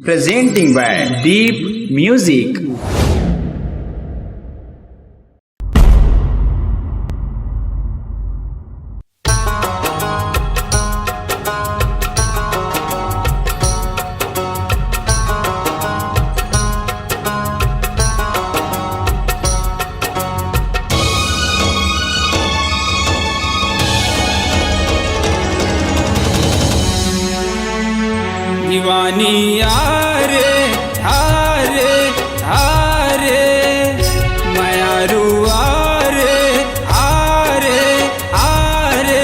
presenting by Deep Music. दीवानी आरे हारे हारे मायारू आरे आरे आरे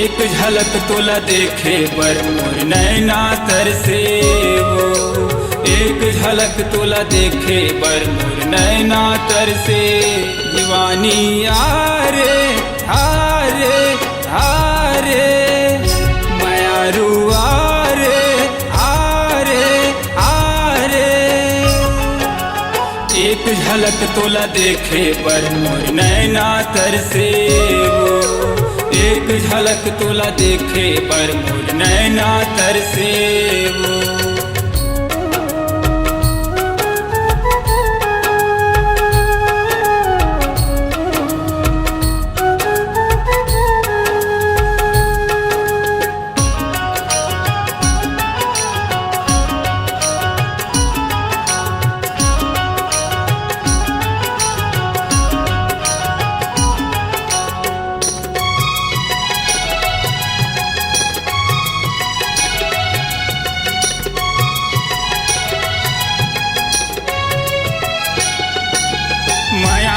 एक झलक तोला देखे पर मोर नैना तरसे वो एक झलक तोला देखे पर मोर नैना तरसे दीवानी आरे हारे हारे मायारू आरे आरे आरे एक झलक तोला देखे पर मोर नैना तरसे वो एक झलक तोला देखे पर मोर नैना तरसे वो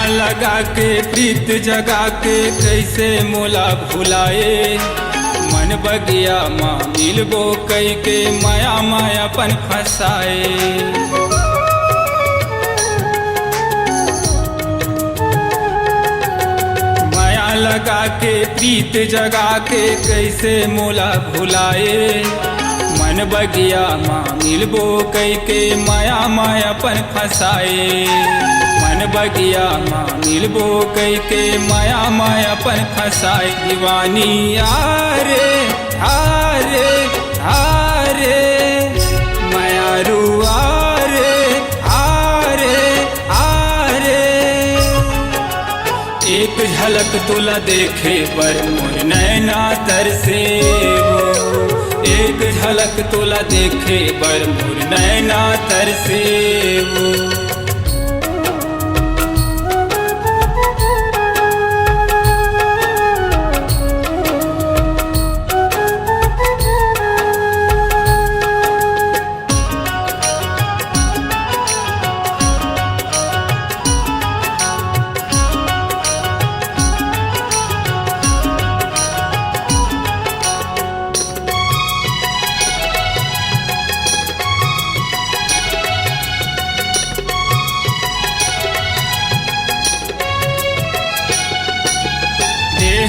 लगा के प्रीत जगा के कैसे मोला भुलाए मन बगिया माँ मिलबो कई के माया मायापन फसाए माया लगा के प्रीत जगा के कैसे मोला भुलाए मन बगिया माँ मिलबो कई के माया मायापन फसाए मन बगिया माँ मिलबो कई के माया मायापन फसाए दीवानी आरे हारे हारे मायारू आरे आरे आरे एक झलक तोला देखे पर मोर नैना तरसे वो एक झलक तोला देखे पर मोर नैना तरसे वो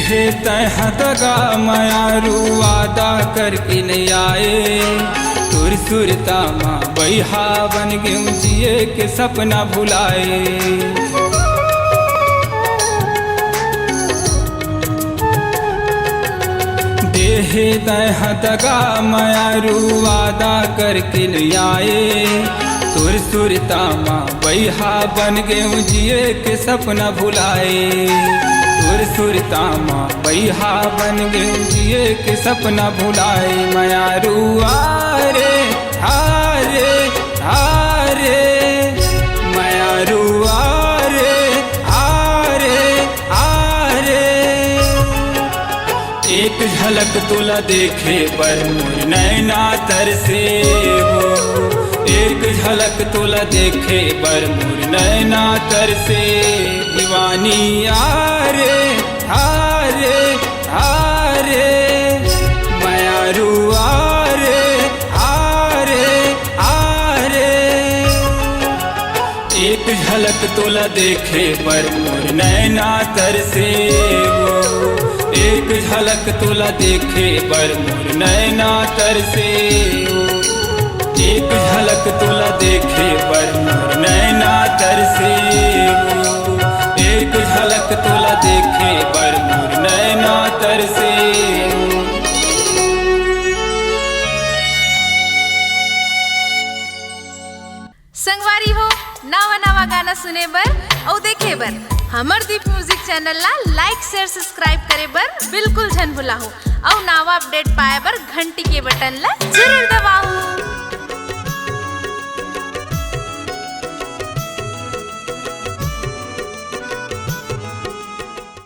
हे तह दगा मायारू वादा करके नहीं आए तुर सुरता माँ बैहा बन गए जिए के सपना भुलाए देहे तह दगा मायारू वादा करके नहीं आए तुर सुरता माँ बैहा बन गए जिए के सपना भुलाए सुर सुरता माँ बैहा बन गए जिए के सपना भुलाए मायारू आरे हारे हारे मायारू आरे आरे आरे एक झलक तोला देखे पर मोर नैना तरसे वो एक झलक तोला देखे पर मोर नैना तरसे दीवानी आरे हारे हारे मायारू आरे आरे आरे एक झलक तोला देखे पर मोर नैना तरसे वो एक झलक तोला देखे पर मोर नैना तरसे वो एक झलक तोला देखे पर मोर नैना तरसे वो एक झलक तोला देखे पर मोर नैना तरसे संगवारी हो नवा नवा गाना सुने बर और देखे बर हमर दीप म्यूजिक चैनल ला लाइक शेयर सब्सक्राइब करे बर बिल्कुल झन भुलाहू और नवा अपडेट पाए बर घंटी के बटन ला जरूर दबाओ।